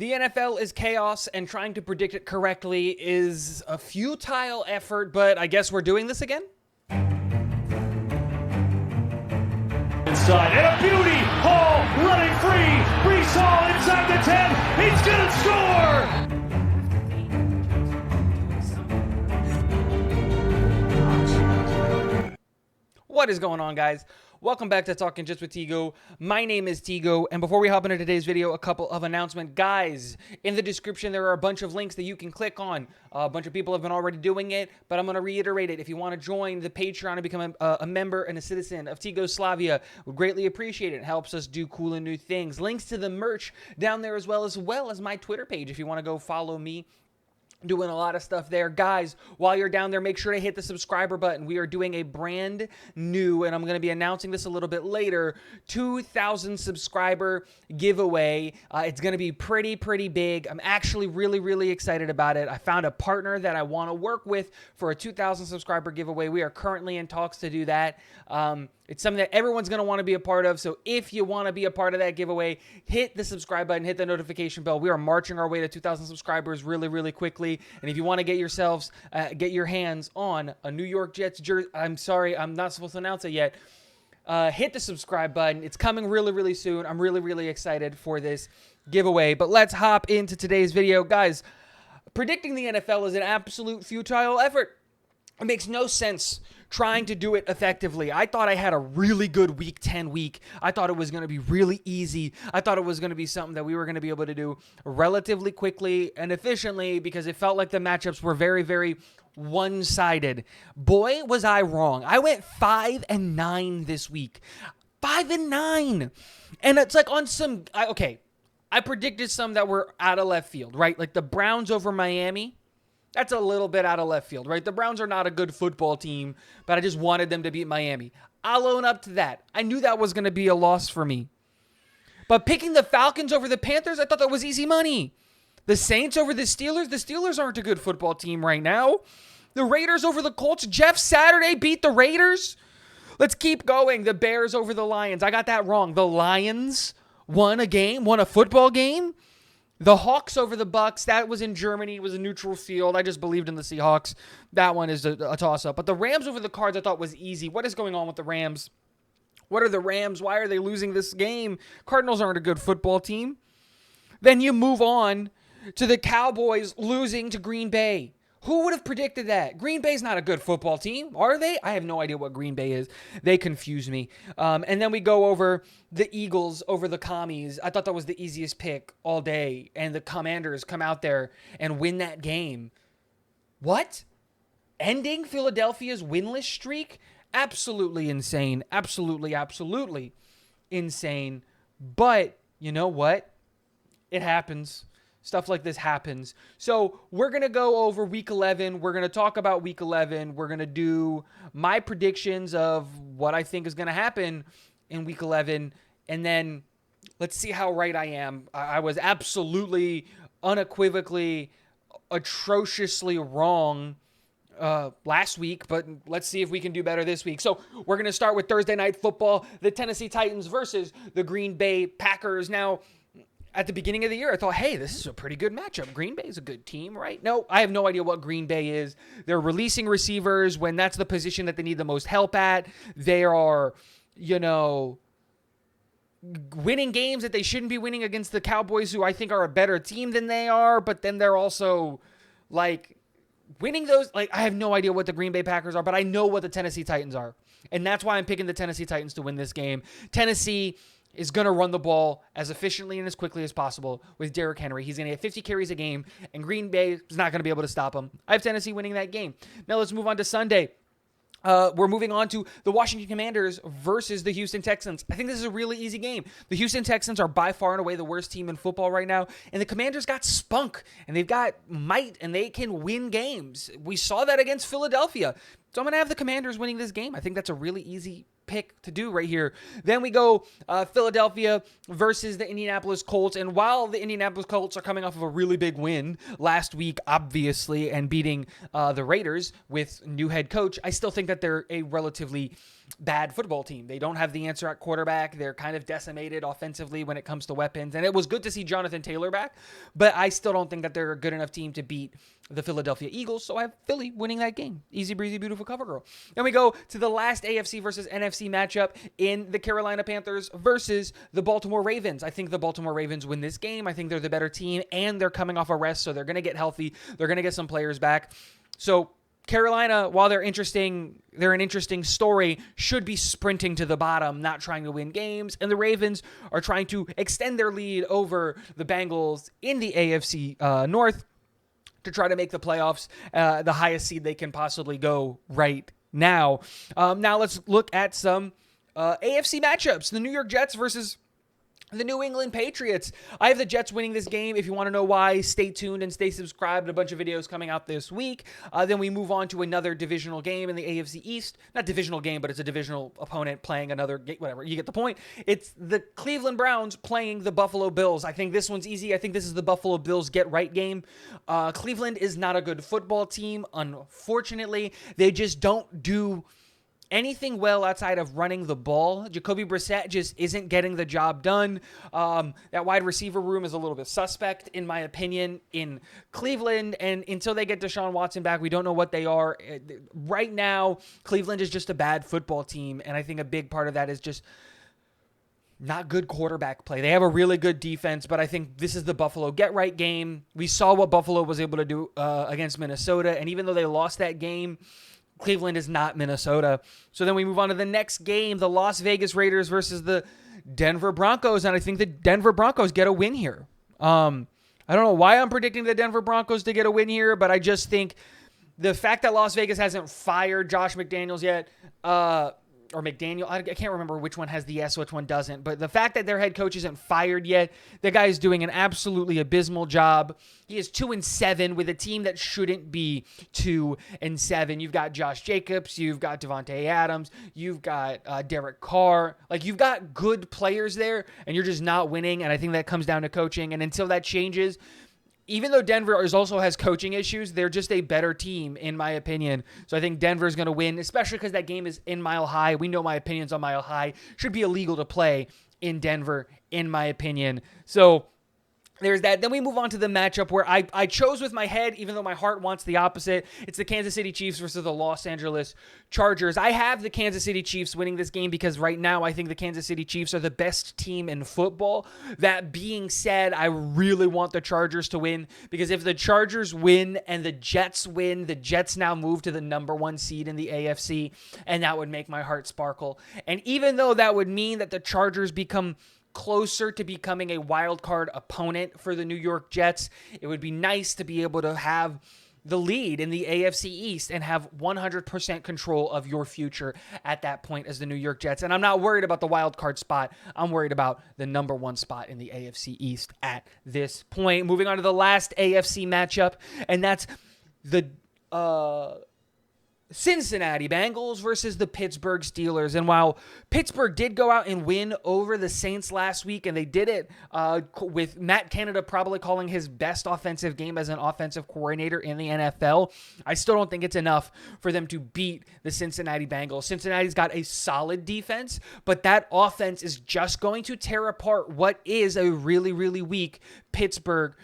The NFL is chaos, and trying to predict it correctly is a futile effort, but I guess we're doing this again? Inside, and a beauty! Hall running free! Brees Hall inside the 10! He's gonna score! What is going on, guys? Welcome back to Talking Just with Tigo. My name is Tigo, and before we hop into today's video, a couple of announcements. Guys, in the description, there are a bunch of links that you can click on. A bunch of people have been already doing it, but I'm going to reiterate it. If you want to join the Patreon and become a member and a citizen of Tigo Slavia, we greatly appreciate it. It helps us do cool and new things. Links to the merch down there as well as my Twitter page if you want to go follow me. Doing a lot of stuff there. Guys, while you're down there, make sure to hit the subscriber button. We are doing a brand new, and I'm going to be announcing this a little bit later, 2,000 subscriber giveaway. It's going to be pretty big. I'm actually really excited about it. I found a partner that I want to work with for a 2,000 subscriber giveaway. We are currently in talks to do that. It's something that everyone's going to want to be a part of. So if you want to be a part of that giveaway, hit the subscribe button, hit the notification bell. We are marching our way to 2,000 subscribers really quickly. And if you want to get your hands on a New York Jets jersey, I'm sorry, I'm not supposed to announce it yet. Hit the subscribe button. It's coming really soon. I'm really excited for this giveaway. But let's hop into today's video. Guys, predicting the NFL is an absolute futile effort. It makes no sense trying to do it effectively. I thought I had a really good Week 10 week. I thought it was going to be really easy. I thought it was going to be something that we were going to be able to do relatively quickly and efficiently because it felt like the matchups were very one-sided. Boy, was I wrong. I went 5-9 this week. 5-9. And it's like on some... I predicted some that were out of left field, right? Like the Browns over Miami. That's a little bit out of left field, right? The Browns are not a good football team, but I just wanted them to beat Miami. I'll own up to that. I knew that was going to be a loss for me. But picking the Falcons over the Panthers, I thought that was easy money. The Saints over the Steelers aren't a good football team right now. The Raiders over the Colts, Jeff Saturday beat the Raiders. Let's keep going. The Bears over the Lions. I got that wrong. The Lions won a football game. The Hawks over the Bucks, that was in Germany. It was a neutral field. I just believed in the Seahawks. That one is a toss-up. But the Rams over the Cards I thought was easy. What is going on with the Rams? What are the Rams? Why are they losing this game? Cardinals aren't a good football team. Then you move on to the Cowboys losing to Green Bay. Who would have predicted that? Green Bay's not a good football team, are they? I have no idea what Green Bay is. They confuse me. And then we go over the Eagles over the Commies. I thought that was the easiest pick all day. And the Commanders come out there and win that game. What? Ending Philadelphia's winless streak? Absolutely insane. Absolutely insane. But you know what? It happens. Stuff like this happens. So we're going to go over Week 11. We're going to talk about Week 11. We're going to do my predictions of what I think is going to happen in Week 11. And then let's see how right I am. I was absolutely, unequivocally, atrociously wrong last week, but let's see if we can do better this week. So we're going to start with Thursday Night Football, the Tennessee Titans versus the Green Bay Packers. Now, at the beginning of the year, I thought, hey, this is a pretty good matchup. Green Bay is a good team, right? No, I have no idea what Green Bay is. They're releasing receivers when that's the position that they need the most help at. They are, winning games that they shouldn't be winning against the Cowboys, who I think are a better team than they are, but then they're also, winning those. I have no idea what the Green Bay Packers are, but I know what the Tennessee Titans are. And that's why I'm picking the Tennessee Titans to win this game. Tennessee is going to run the ball as efficiently and as quickly as possible with Derrick Henry. He's going to get 50 carries a game, and Green Bay is not going to be able to stop him. I have Tennessee winning that game. Now let's move on to Sunday. We're moving on to the Washington Commanders versus the Houston Texans. I think this is a really easy game. The Houston Texans are by far and away the worst team in football right now, and the Commanders got spunk, and they've got might, and they can win games. We saw that against Philadelphia. So I'm going to have the Commanders winning this game. I think that's a really easy pick to do right here. Then we go Philadelphia versus the Indianapolis Colts. And while the Indianapolis Colts are coming off of a really big win last week, obviously, and beating the Raiders with new head coach, I still think that they're a relatively bad football team. They don't have the answer at quarterback. They're kind of decimated offensively when it comes to weapons. And it was good to see Jonathan Taylor back, but I still don't think that they're a good enough team to beat the Philadelphia Eagles. So I have Philly winning that game. Easy breezy, beautiful cover girl. Then we go to the last AFC versus NFC matchup in the Carolina Panthers versus the Baltimore Ravens. I think the Baltimore Ravens win this game. I think they're the better team, and they're coming off a rest, so they're going to get healthy. They're going to get some players back. So Carolina, while they're an interesting story, should be sprinting to the bottom, not trying to win games. And the Ravens are trying to extend their lead over the Bengals in the AFC North to try to make the playoffs, the highest seed they can possibly go right now. Now let's look at some AFC matchups. The New York Jets versus the New England Patriots. I have the Jets winning this game. If you want to know why, stay tuned and stay subscribed. A bunch of videos coming out this week. Then we move on to another divisional game in the AFC East. Not divisional game, but it's a divisional opponent playing another game. Whatever. You get the point. It's the Cleveland Browns playing the Buffalo Bills. I think this one's easy. I think this is the Buffalo Bills get-right game. Cleveland is not a good football team, unfortunately. They just don't do anything well outside of running the ball. Jacoby Brissett just isn't getting the job done. That wide receiver room is a little bit suspect, in my opinion, in Cleveland. And until they get Deshaun Watson back, we don't know what they are. Right now, Cleveland is just a bad football team. And I think a big part of that is just not good quarterback play. They have a really good defense, but I think this is the Buffalo get-right game. We saw what Buffalo was able to do against Minnesota. And even though they lost that game, Cleveland is not Minnesota. So then we move on to the next game, the Las Vegas Raiders versus the Denver Broncos, and I think the Denver Broncos get a win here. I don't know why I'm predicting the Denver Broncos to get a win here, but I just think the fact that Las Vegas hasn't fired Josh McDaniels yet, or McDaniel, I can't remember which one has the S, which one doesn't, but the fact that their head coach isn't fired yet, the guy is doing an absolutely abysmal job. He is 2-7 with a team that shouldn't be 2-7. You've got Josh Jacobs, you've got Devontae Adams, you've got Derek Carr. Like, you've got good players there, and you're just not winning, and I think that comes down to coaching, and until that changes, even though Denver also has coaching issues, they're just a better team, in my opinion. So I think Denver is going to win, especially because that game is in Mile High. We know my opinions on Mile High. Should be illegal to play in Denver, in my opinion. So there's that. Then we move on to the matchup where I chose with my head, even though my heart wants the opposite. It's the Kansas City Chiefs versus the Los Angeles Chargers. I have the Kansas City Chiefs winning this game because right now I think the Kansas City Chiefs are the best team in football. That being said, I really want the Chargers to win because if the Chargers win and the Jets win, the Jets now move to the number 1 seed in the AFC, and that would make my heart sparkle. And even though that would mean that the Chargers become closer to becoming a wild card opponent for the New York Jets, it would be nice to be able to have the lead in the AFC East and have 100% control of your future at that point as the New York Jets. And I'm not worried about the wild card spot. I'm worried about the number 1 spot in the AFC East at this point. Moving on to the last AFC matchup, and that's the Cincinnati Bengals versus the Pittsburgh Steelers. And while Pittsburgh did go out and win over the Saints last week, and they did it with Matt Canada probably calling his best offensive game as an offensive coordinator in the NFL, I still don't think it's enough for them to beat the Cincinnati Bengals. Cincinnati's got a solid defense, but that offense is just going to tear apart what is a really, really weak Pittsburgh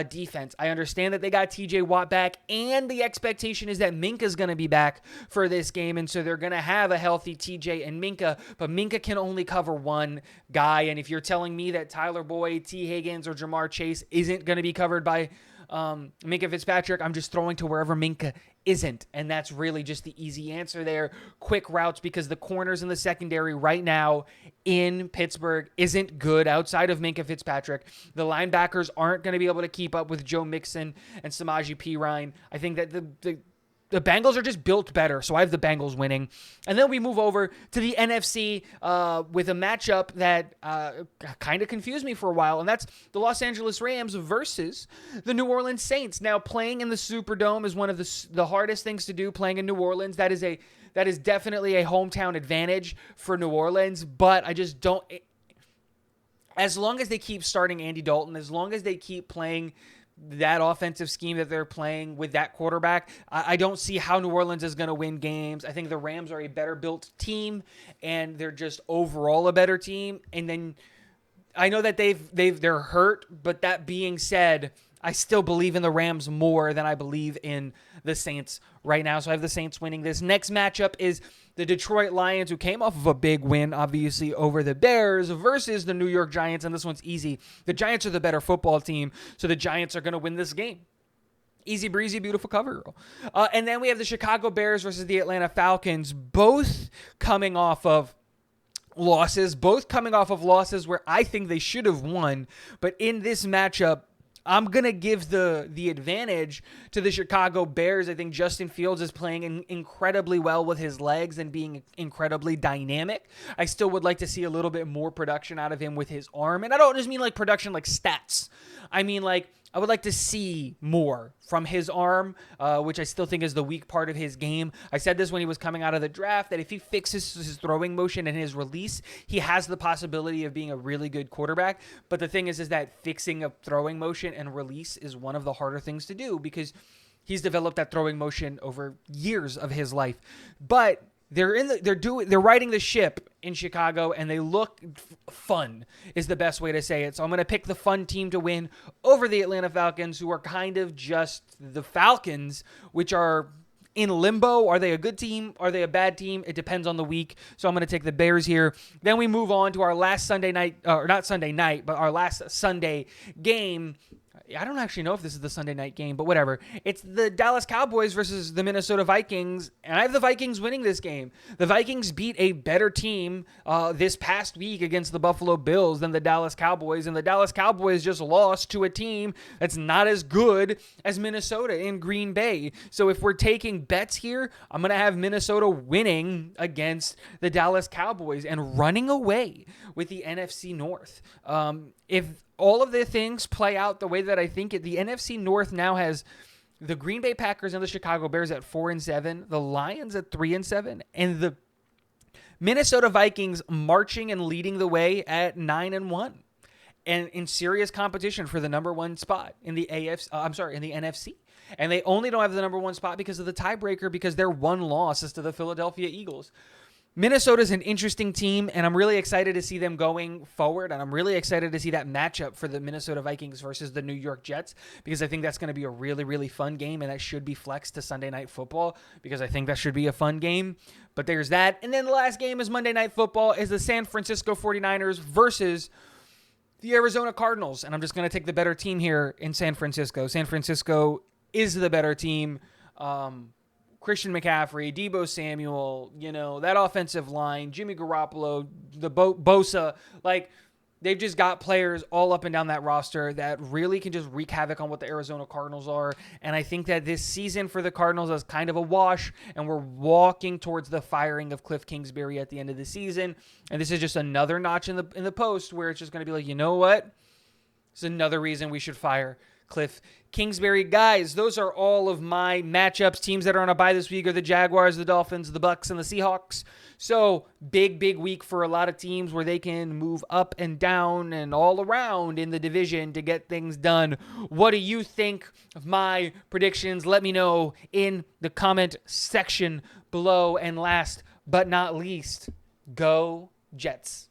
defense. I understand that they got TJ Watt back, and the expectation is that Minka's going to be back for this game, and so they're going to have a healthy TJ and Minka, but Minka can only cover one guy, and if you're telling me that Tyler Boyd, T. Higgins, or Jamar Chase isn't going to be covered by Minka Fitzpatrick, I'm just throwing to wherever Minka isn't, and that's really just the easy answer there. Quick routes, because the corners in the secondary right now in Pittsburgh isn't good outside of Minka Fitzpatrick. The linebackers aren't going to be able to keep up with Joe Mixon and Samaje Perine. I think that the Bengals are just built better, so I have the Bengals winning. And then we move over to the NFC with a matchup that kind of confused me for a while, and that's the Los Angeles Rams versus the New Orleans Saints. Now, playing in the Superdome is one of the hardest things to do, playing in New Orleans. That is definitely a hometown advantage for New Orleans, but I just don't... As long as they keep starting Andy Dalton, as long as they keep playing that offensive scheme that they're playing with that quarterback, I don't see how New Orleans is going to win games. I think the Rams are a better built team, and they're just overall a better team. And then I know that they're hurt, but that being said, I still believe in the Rams more than I believe in the Saints right now. So I have the Saints winning this. Next matchup is the Detroit Lions, who came off of a big win, obviously, over the Bears, versus the New York Giants, and this one's easy. The Giants are the better football team, so the Giants are going to win this game. Easy breezy, beautiful cover girl. And then we have the Chicago Bears versus the Atlanta Falcons, both coming off of losses where I think they should have won. But in this matchup, I'm going to give the advantage to the Chicago Bears. I think Justin Fields is playing incredibly well with his legs and being incredibly dynamic. I still would like to see a little bit more production out of him with his arm. And I don't just mean like production like stats. I mean like I would like to see more from his arm, which I still think is the weak part of his game. I said this when he was coming out of the draft, that if he fixes his throwing motion and his release, he has the possibility of being a really good quarterback. But the thing is that fixing a throwing motion and release is one of the harder things to do because he's developed that throwing motion over years of his life. But they're riding the ship in Chicago, and they look fun is the best way to say it. So I'm going to pick the fun team to win over the Atlanta Falcons, who are kind of just the Falcons, which are in limbo. Are they a good team? Are they a bad team? It depends on the week. So I'm going to take the Bears here. Then we move on to our last Sunday night, or not Sunday night, but our last Sunday game. I don't actually know if this is the Sunday night game, but whatever. It's the Dallas Cowboys versus the Minnesota Vikings, and I have the Vikings winning this game. The Vikings beat a better team this past week against the Buffalo Bills than the Dallas Cowboys, and the Dallas Cowboys just lost to a team that's not as good as Minnesota in Green Bay. So if we're taking bets here, I'm going to have Minnesota winning against the Dallas Cowboys and running away with the NFC North. If all of the things play out the way that I think it, the NFC North now has the Green Bay Packers and the Chicago Bears at 4-7, the Lions at 3-7, and the Minnesota Vikings marching and leading the way at 9-1, and in serious competition for the number one spot in the in the NFC. And they only don't have the number one spot because of the tiebreaker, because their one loss is to the Philadelphia Eagles. Minnesota's an interesting team, and I'm really excited to see them going forward, and I'm really excited to see that matchup for the Minnesota Vikings versus the New York Jets, because I think that's going to be a really, really fun game, and that should be flexed to Sunday Night Football, because I think that should be a fun game. But there's that. And then the last game is Monday Night Football, is the San Francisco 49ers versus the Arizona Cardinals, and I'm just going to take the better team here in San Francisco. San Francisco is the better team. Christian McCaffrey, Deebo Samuel, that offensive line, Jimmy Garoppolo, the Bosa, they've just got players all up and down that roster that really can just wreak havoc on what the Arizona Cardinals are. And I think that this season for the Cardinals is kind of a wash, and we're walking towards the firing of Cliff Kingsbury at the end of the season. And this is just another notch in the post where it's just going to be like, you know what? It's another reason we should fire Cliff Kingsbury. Guys, those are all of my matchups. Teams that are on a bye this week are the Jaguars, the Dolphins, the Bucks, and the Seahawks. So big week for a lot of teams where they can move up and down and all around in the division to get things done. What do you think of my predictions? Let me know in the comment section below. And last but not least, go Jets.